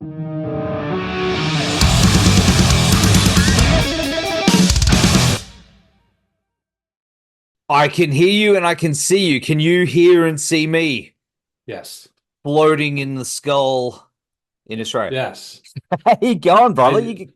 I can hear you and I can see you. Can you hear and see me Yes. floating in the skull in Australia? Yes. How you going, brother? I,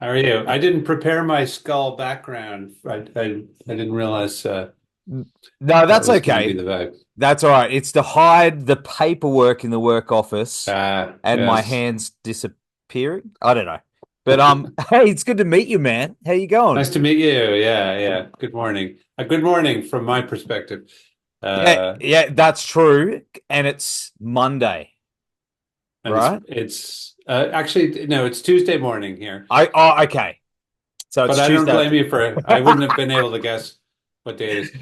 how are you? I didn't prepare my skull background. I didn't realize No, that that's was going to be okay. the vibe. That's all right. It's to hide the paperwork in the work office and my Yes. hands disappearing. I don't know. But hey, it's good to meet you, man. How you going? Nice to meet you. Yeah, yeah. Good morning. Good morning from my perspective. Yeah, Uh, yeah, that's true. And it's Monday, and right? it's actually no, it's Tuesday morning here. Okay. So But it's I don't Tuesday. blame you for I wouldn't have been able to guess what day it is.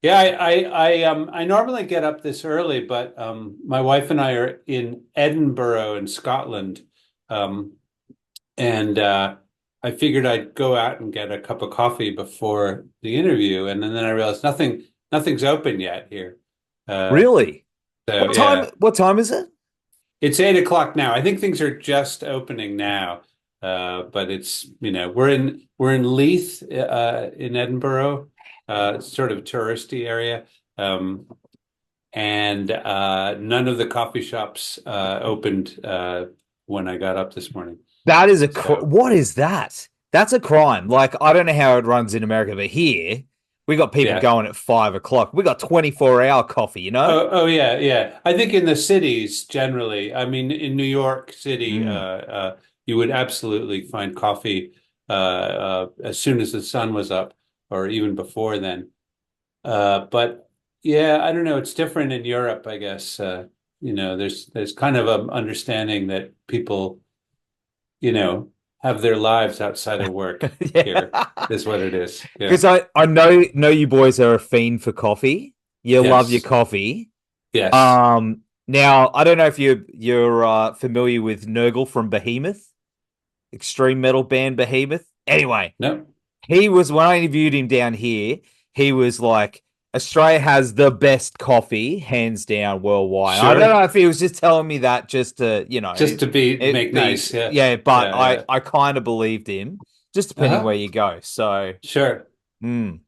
Yeah, I normally get up this early, but my wife and I are in Edinburgh in Scotland, um, and I figured I'd go out and get a cup of coffee before the interview, and then I realized nothing's open yet here. Uh, Really? so What time? yeah, What time is it? it's 8 o'clock now. I think things are just opening now, but it's we're in Leith in Edinburgh, sort of touristy area. Um, and none of the coffee shops opened when I got up this morning. That is So, what is that? That's a crime. Like, I don't know how it runs in America, but here we got people yeah. going at 5 o'clock. We got 24-hour coffee, you know? Oh, yeah, yeah. I think in the cities generally, I mean, in New York City, Mm. you would absolutely find coffee as soon as the sun was up, or even before then. But yeah, I don't know. It's different in Europe, I guess. There's kind of an understanding that people you know, have their lives outside of work here, Yeah. is what it is. Yeah. Because I know you boys are a fiend for coffee. You love your Yes. coffee. Yes. Now I don't know if you're familiar with Nurgle from Behemoth, extreme metal band Behemoth. Anyway, No. he was when I interviewed him down here, he was like, Australia has the best coffee, hands down, worldwide. I don't Sure. know if he was just telling me that just to, Just to make be, nice. Yeah. yeah, but Yeah. I Yeah. I kind of believed him, just depending Uh-huh. where you go. So, Sure. mm,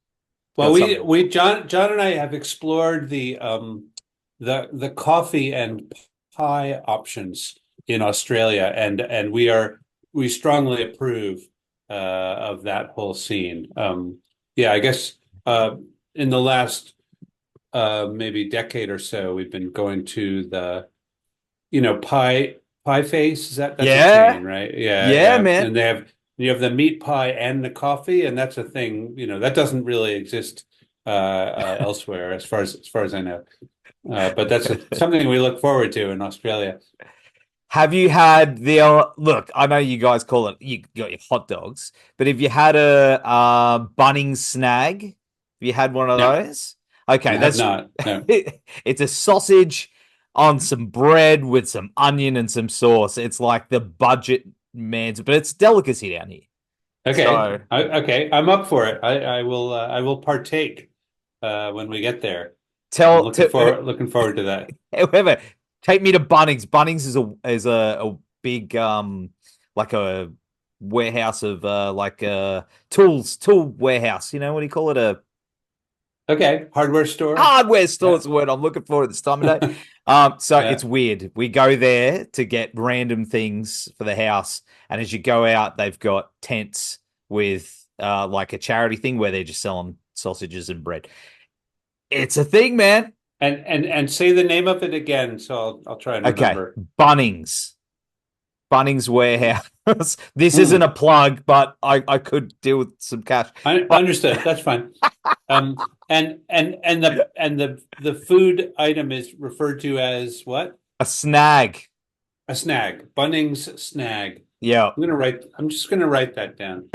Well, got we something. we John and I have explored the coffee and pie options in Australia, and we strongly approve of that whole scene. Yeah, I guess in the last maybe decade or so, we've been going to the pie face. That's a chain, Yeah, right? Yeah, yeah, yeah. man. And you have the meat pie and the coffee, and that's a thing, that doesn't really exist elsewhere as far as I know. But that's something we look forward to in Australia. Have you had the look? I know you guys call it you got your hot dogs, but have you had a Bunnings snag? Have you had one of No, those? Okay, I have that's not. No. it's a sausage on some bread with some onion and some sauce. It's like the budget man's, but it's delicacy down here. Okay. So Okay. I'm up for it. I will partake when we get there. I'm tell looking to forward to that. whoever take me to Bunnings. Bunnings is a big like a warehouse of like tool warehouse. You know what do you call it? A Okay. Hardware store. hardware store Yeah. is the word I'm looking for at this time of day. So it's Yeah. weird. We go there to get random things for the house, and as you go out, they've got tents with like a charity thing where they're just selling sausages and bread. It's a thing, man. And say the name of it again, so I'll try and Okay, remember. Bunnings. Bunnings Warehouse. This isn't Hmm. a plug, but I could deal with some cash. I But understood. That's fine. And the food item is referred to as what? a snag. A snag. Bunnings snag. Yeah. I'm just gonna write that down.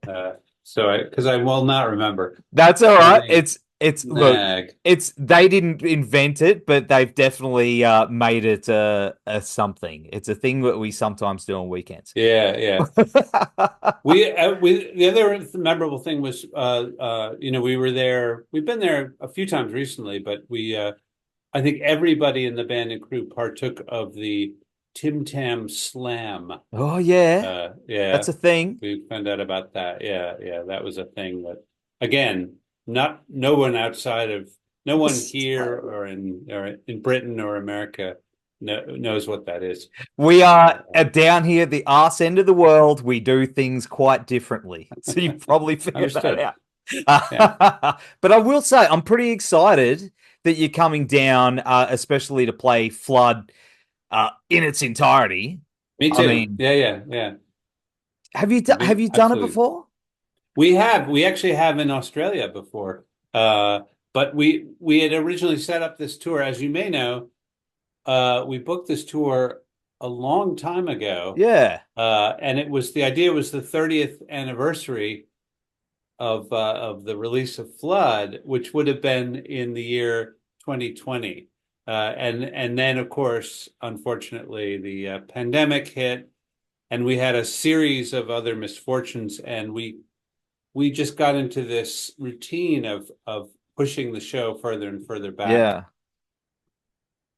Uh, because I will not remember. That's all right. Bunnings It's look, snag. it's they didn't invent it, but they've definitely made it a something. It's a thing that we sometimes do on weekends. Yeah, yeah. We the other memorable thing was we were there. We've been there a few times recently, but I think everybody in the band and crew partook of the Tim Tam Slam. Oh yeah, Yeah, that's a thing. we found out about that. Yeah, yeah, that was a thing that, again, not no one outside of no one here or in Britain or America knows what that is. We are Uh, down here at the arse end of the world. We do things quite differently. So you probably figured that Understood. out. Yeah. But I will say, I'm pretty excited that you're coming down, especially to play Flood in its entirety. Me I too. mean, Yeah, yeah, yeah. have you done it Absolutely. before? We actually have in Australia before. Uh, but we had originally set up this tour, as you may know, we booked this tour a long time ago. Yeah, And the idea was the 30th anniversary of the release of Flood, which would have been in the year 2020. And then of course, unfortunately, the pandemic hit, and we had a series of other misfortunes, and we just got into this routine of pushing the show further and further back. yeah.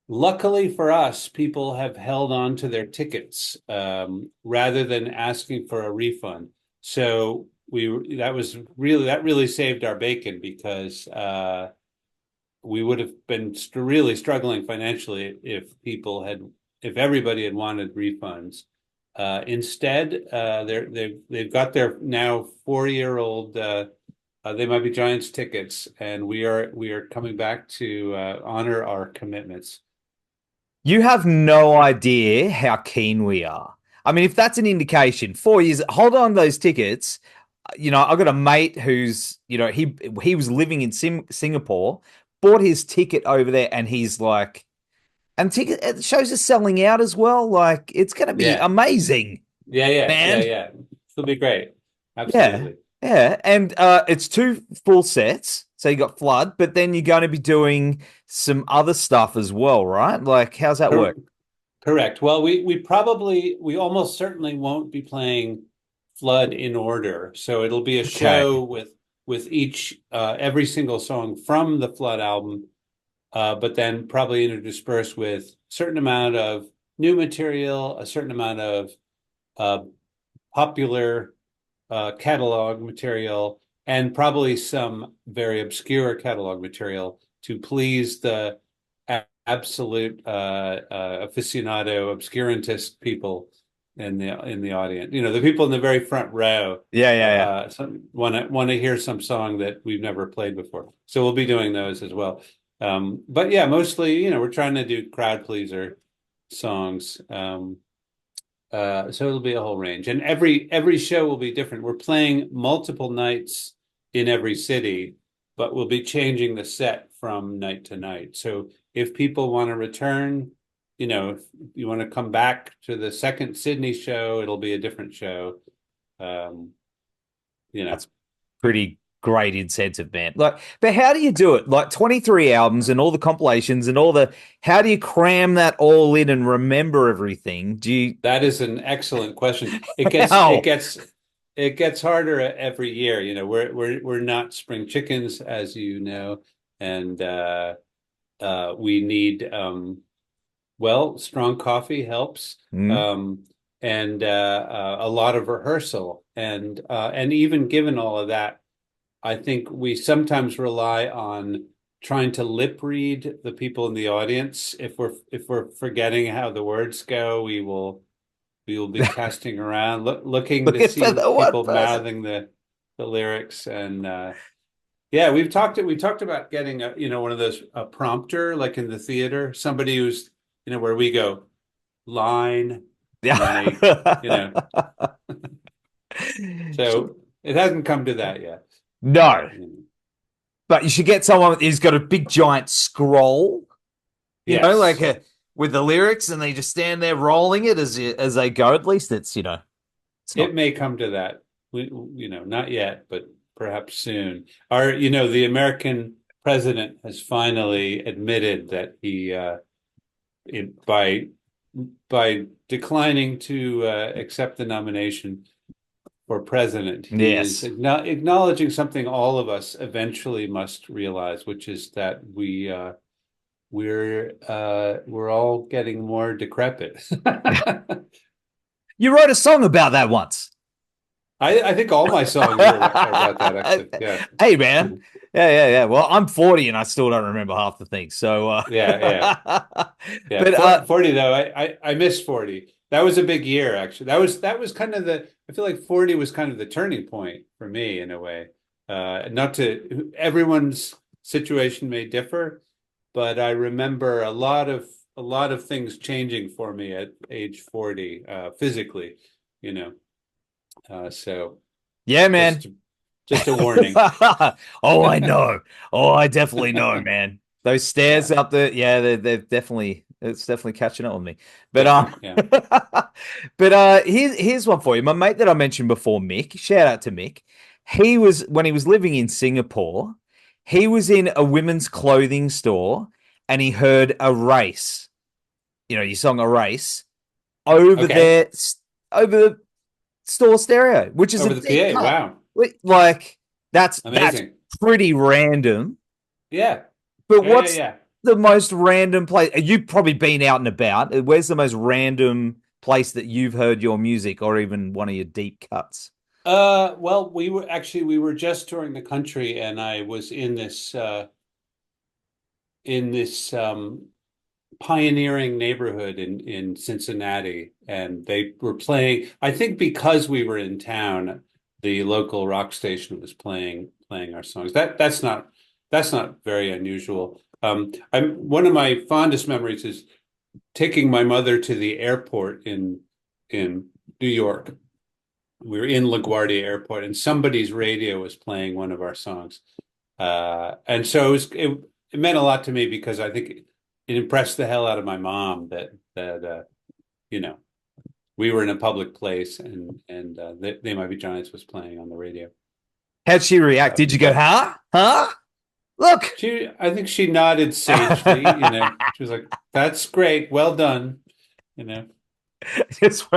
Luckily for us, people have held on to their tickets rather than asking for a refund. So that really saved our bacon, because we would have been really struggling financially if everybody had wanted refunds. Instead, they've got their now 4-year-old. They Might Be Giants tickets, and we are coming back to honor our commitments. You have no idea how keen we are. I mean, if that's an indication, 4 years, hold on to those tickets. I've got a mate who's, he was living in Singapore, bought his ticket over there, and he's like, and ticket shows are selling out as well. Like, it's going to be Yeah, amazing, yeah, yeah, yeah, man. yeah. It'll be great. Yeah, Absolutely. yeah, and it's two full sets. So you got Flood, but then you're going to be doing some other stuff as well, right? Like, how's that Cor work? Correct. Well, we almost certainly won't be playing Flood in order. So it'll be a Okay. show with each every single song from the Flood album, but then probably interspersed with a certain amount of new material, a certain amount of uh, popular catalog material, and probably some very obscure catalog material to please the absolute aficionado, obscurantist people in the audience. The people in the very front row Yeah, yeah, yeah. want to hear some song that we've never played before. So we'll be doing those as well. But yeah, mostly, we're trying to do crowd pleaser songs. So it'll be a whole range, and every show will be different. We're playing multiple nights in every city, but we'll be changing the set from night to night. So if people want to return, if you want to come back to the second Sydney show, it'll be a different show. Um, you know, That's pretty great incentive, man. Like, but how do you do it? Like 23 albums and all the compilations and how do you cram that all in and remember everything? Do you, that is an excellent question. It gets it how? gets it gets harder every year. We're not spring chickens, as you know, and we need strong coffee helps, Mm, and a lot of rehearsal, and even given all of that, I think we sometimes rely on trying to lip read the people in the audience. If we're forgetting how the words go, we will be casting around, looking to looking for see the one people person. mouthing the lyrics, and yeah, we talked about getting one of those, a prompter, like in the theater, somebody who's, where we go line, and then they, you Yeah. know, so it hasn't come to that yet. No, Mm. but you should get someone who's got a big giant scroll, like Yes, with the lyrics, and they just stand there rolling it as they go. At least it's it not. may come to that. Not yet, but perhaps soon. The American president has finally admitted that he, by declining to accept the nomination for president, he is Yes. acknowledging something all of us eventually must realize, which is that we're all getting more decrepit. You wrote a song about that once. I think all my songs are about that, actually. Yeah. Hey, man. Yeah. Well, I'm 40 and I still don't remember half the things. So, Yeah. Yeah. but 40 though, I missed 40. That was a big year, actually. That was kind of I feel like 40 was kind of the turning point for me in a way. Not to everyone's situation may differ, but I remember a lot of things changing for me at age 40, physically, you know. So yeah, man. just just a warning. Oh, I know. Oh, I definitely know, man. Those stairs Yeah. up there, yeah, it's definitely catching up with me. But Yeah. Yeah. here's one for you. My mate that I mentioned before, Mick, shout out to Mick. He was when he was living in Singapore, he was in a women's clothing store and he heard a race. You know, your song a race over Okay. there over the store stereo, which is a Over the deep PA. cut. Wow. Like that's Amazing. pretty random. Yeah. But Yeah. Yeah. what's Yeah. the most random place? You've probably been out and about. Where's the most random place that you've heard your music, or even one of your deep cuts? Well, we were just touring the country, and I was in this pioneering neighborhood in Cincinnati, and they were playing. I think because we were in town, the local rock station was playing our songs. That's not very unusual. I'm one of my fondest memories is taking my mother to the airport in New York. We were in LaGuardia Airport, and somebody's radio was playing one of our songs. And so it meant a lot to me because I think it impressed the hell out of my mom that you know we were in a public place, and They Might Be Giants was playing on the radio. How'd she react? So Did you go, huh? Huh? Look. I think she nodded sagely. She was like, "That's great, well done." You know. Just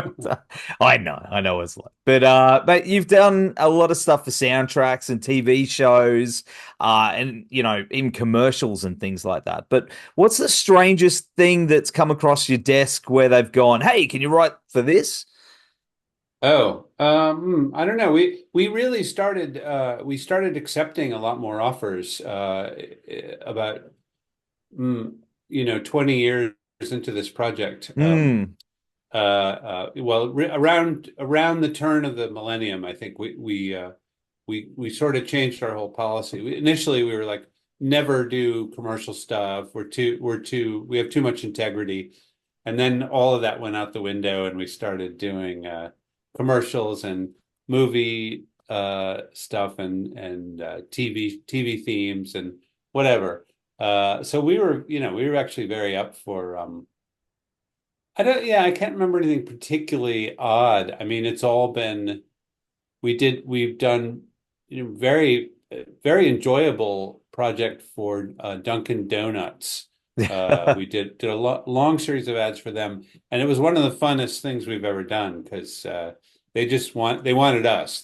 I know it's like, but you've done a lot of stuff for soundtracks and TV shows, and even commercials and things like that. But what's the strangest thing that's come across your desk where they've gone, "Hey, can you write for this?" Oh, I don't know. We started accepting a lot more offers about 20 years into this project. Hmm. Well, around the turn of the millennium, I think we sort of changed our whole policy. Initially, we were like, never do commercial stuff. We have too much integrity. And then all of that went out the window, and we started doing commercials and movie stuff and TV themes and whatever. So we were actually very up for I can't remember anything particularly odd. I mean, it's all been we've done very very enjoyable project for Dunkin' Donuts. We did a long series of ads for them, and it was one of the funnest things we've ever done because they wanted us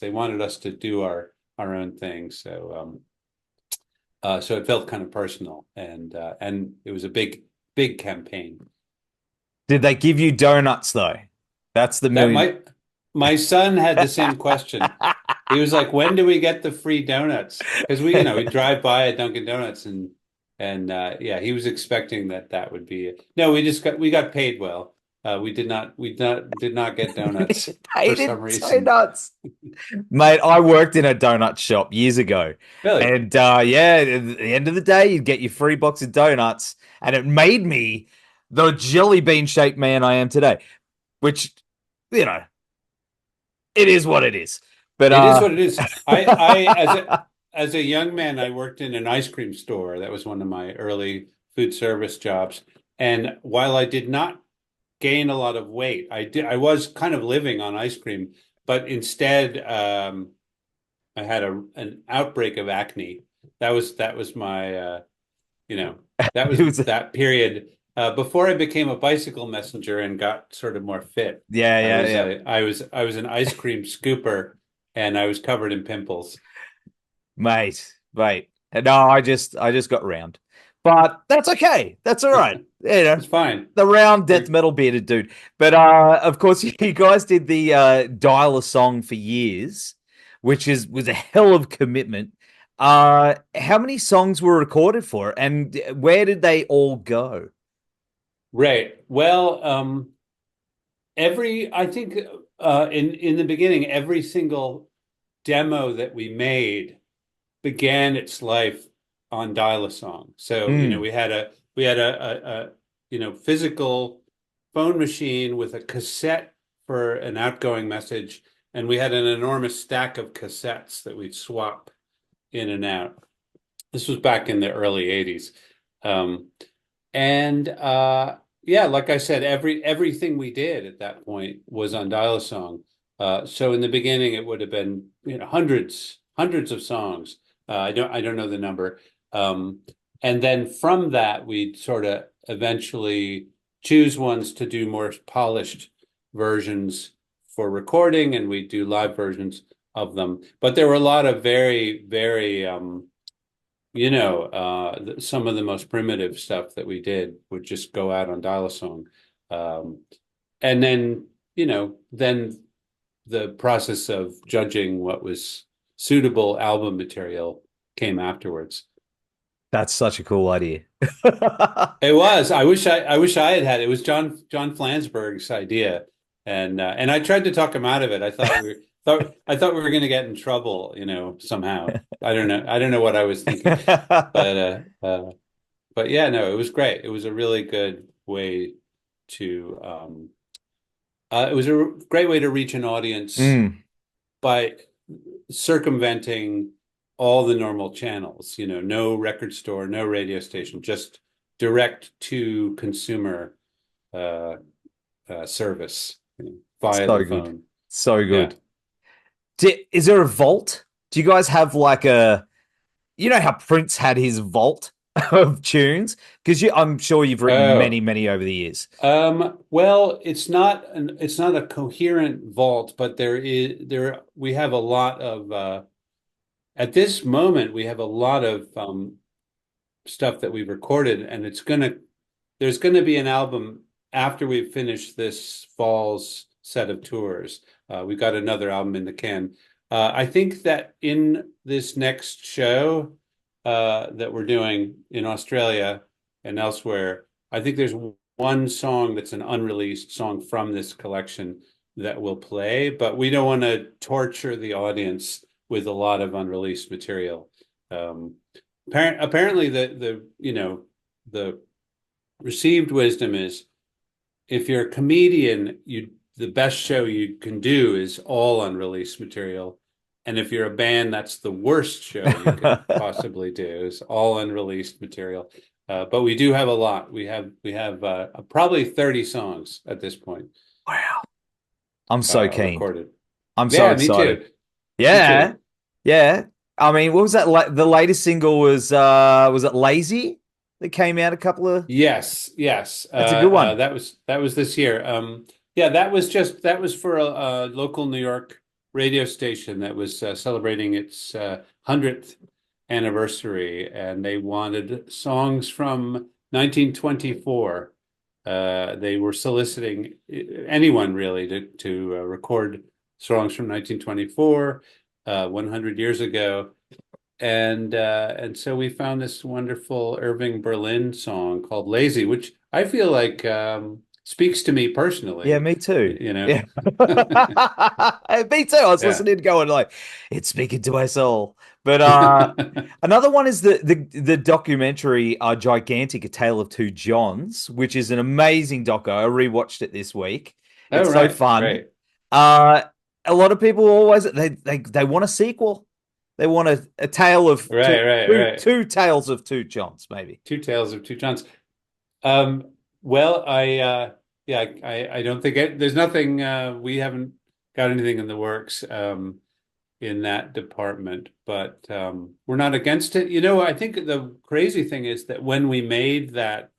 to do our own thing. So it felt kind of personal, and it was a big campaign. Did they give you donuts though? That's the That million. my son had the same question. He was like, "When do we get the free donuts?" Because we drive by a Dunkin' Donuts, and yeah, he was expecting that would be it. No, we got paid well. We did not get donuts for some Hated reason. donuts. Mate, I worked in a donut shop years ago. Really? And yeah, at the end of the day, you'd get your free box of donuts. And it made me the jelly bean shaped man I am today, which, you know, it is what it is. But It is what it is. As a young man, I worked in an ice cream store. That was one of my early food service jobs. And while I did not gain a lot of weight, I was kind of living on ice cream, but instead I had an outbreak of acne. That was my you know that it was was, that period before I became a bicycle messenger and got sort of more fit. yeah, I yeah, was yeah. a I was an ice cream scooper, and I was covered in pimples. Mate. No, I just got round. but that's okay. That's all right. You know, It's fine. the round death We're metal bearded dude. But of course, you guys did the dial a song for years, which is was a hell of commitment. How many songs were recorded for it, and where did they all go? right. Well, every I think in the beginning, every single demo that we made began its life on dial-a-song. So, Mm, we had physical phone machine with a cassette for an outgoing message, and we had an enormous stack of cassettes that we'd swap in and out. This was back in the early 80s. Um, and yeah, like I said, everything we did at that point was on dial-a-song. So in the beginning, it would have been hundreds of songs. I don't know the number. Um, and then from that, we'd sort of eventually choose ones to do more polished versions for recording, and we'd do live versions of them. But there were a lot of very some of the most primitive stuff that we did would just go out on dial-a-song. Um, and then, then the process of judging what was suitable album material came afterwards. that's such a cool idea. It was. I wish I had had it. It was John Flansburgh's idea, and I tried to talk him out of it. I thought we were going to get in trouble, somehow. I don't know what I was thinking, but but yeah, no, it was great. It was a really good way to it was a great way to reach an audience Mm, by circumventing all the normal channels, no record store, no radio station, just direct to consumer uh, service, via the so good. phone. So Yeah. good. Is there a vault? Do you guys have like a, you know how Prince had his vault of tunes? Because I'm sure you've written many, Oh, many over the years. well, it's not a coherent vault, but we have a lot of at this moment we have a lot of stuff that we've recorded, and there's gonna be an album after we've finished this fall's set of tours. We've got another album in the can. I think that in this next show that we're doing in Australia and elsewhere, I think there's one song that's an unreleased song from this collection that we'll play, but we don't want to torture the audience with a lot of unreleased material. Um, apparently, the received wisdom is if you're a comedian, the best show you can do is all unreleased material. And if you're a band, that's the worst show you can possibly do is all unreleased material. But we do have a lot. We have probably 30 songs at this point Wow. I'm so keen. recorded. I'm so Yeah, me excited. too. Me Yeah. too. Yeah. I mean, what was that? The latest single was it Lazy that came out a couple of, Yes, yes. that's a good one. That was this year. Yeah, that was for a local New York radio station that was celebrating its 100th anniversary, and they wanted songs from 1924. They were soliciting anyone really to record songs from 1924, 100 years ago. And so we found this wonderful Irving Berlin song called Lazy, which I feel like speaks to me Yeah, personally, me too. you know. Yeah. Me too. I was Yeah. listening going like, it's speaking to my soul. But another one is the documentary Gigantic, A Tale of Two Johns, which is an amazing doco. I rewatched it this week. Oh, It's so right, fun. right. Uh a lot of people always they want a sequel. They want a tale of Right, right, right. two tales of two Johns, maybe. Two Tales of Two Johns. Well, yeah, I don't think there's nothing we haven't got anything in the works in that department, but we're not against it. I think the crazy thing is that when we made that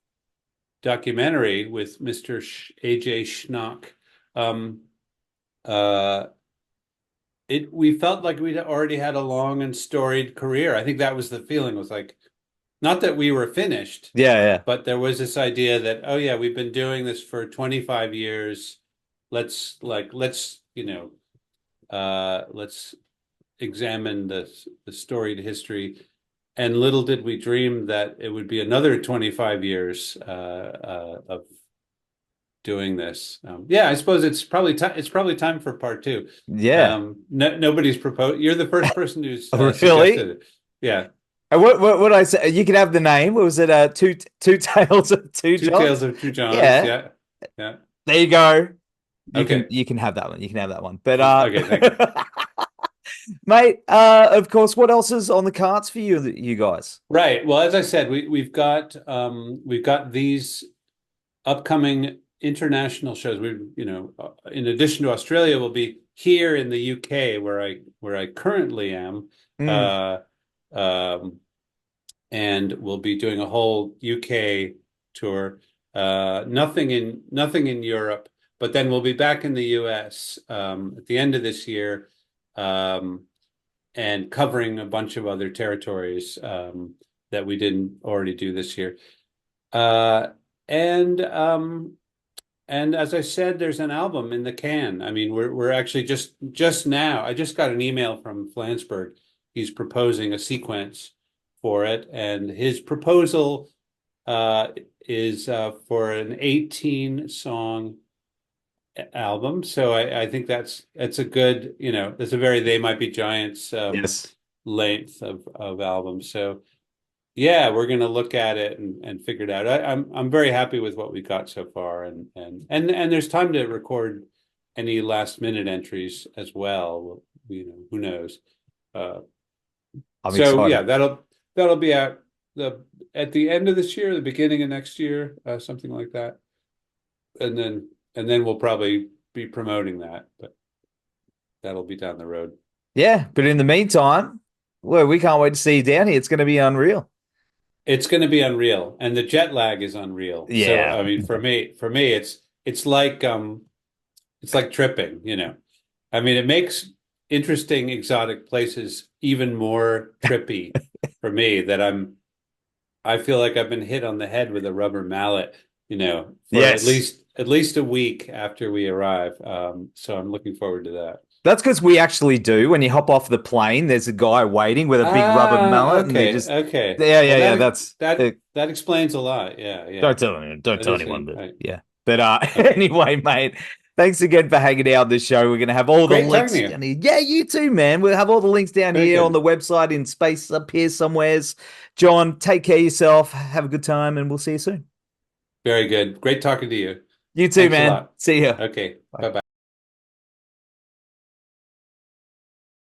documentary with Mr. AJ Schnock, um, uh, we felt like we'd already had a long and storied career. I think that was the feeling was like not that we were finished, Yeah, yeah. but there was this idea that, oh yeah, we've been doing this for 25 years. Let's examine the storied history. And little did we dream that it would be another 25 years of doing this. Yeah, I suppose it's probably time for part two. Yeah. Nobody's proposed. You're the first person who's Really? suggested it. Yeah, And what I say? You could have the name. What was it? Two tales of two Two Tales Johns. of Two Johns. Yeah. Yeah, yeah. There you go. Okay, You can have that one. You can have that one. But okay. Thank you. mate, of course, what else is on the cards for you guys? Right. Well, as I said, we've got these upcoming international shows. In addition to Australia, we'll be here in the UK where I currently am. Mm. Uh, um, and we'll be doing a whole UK tour. Nothing in Europe, but then we'll be back in the US at the end of this year, um, and covering a bunch of other territories that we didn't already do this year. Uh, and and as I said, there's an album in the can. I mean, we're actually just now. I just got an email from Flansburgh. He's proposing a sequence for it, and his proposal uh, is for an 18 song album. So I think that's a good, that's a very They Might Be Giants Yes. length of album. So yeah, we're going to look at it and figure it out. I'm very happy with what we got so far, and there's time to record any last minute entries as well. Who knows? Uh, I'm so excited. yeah, that'll be at the end of this year, the beginning of next year, something like that, and then we'll probably be promoting that, but that'll be down the road. Yeah, but in the meantime, well, we can't wait to see you down here. It's going to be unreal. It's going to be unreal, and the jet lag is unreal. So Yeah. I mean, for me, it's like tripping. I mean, it makes interesting exotic places even more trippy for me. I feel like I've been hit on the head with a rubber mallet. For Yes. at least a week after we arrive. So I'm looking forward to that. That's because we actually do. When you hop off the plane, there's a guy waiting with a big rubber mallet, and they Okay, just, okay. yeah, Well, yeah, yeah. That's that explains a lot. Yeah, yeah. don't tell anyone, don't That tell is anyone, but right. yeah. But Okay. anyway, mate, thanks again for hanging out on the show. We're gonna have all the Great talking links to you. down here. Yeah, you too, man. We'll have all the links down Very here on good. the website in space up here somewheres. John, take care of yourself. Have a good time, and we'll see you soon. Very good. Great talking to you. You too, Thanks a man. lot. See ya. Okay. Bye. Bye-bye.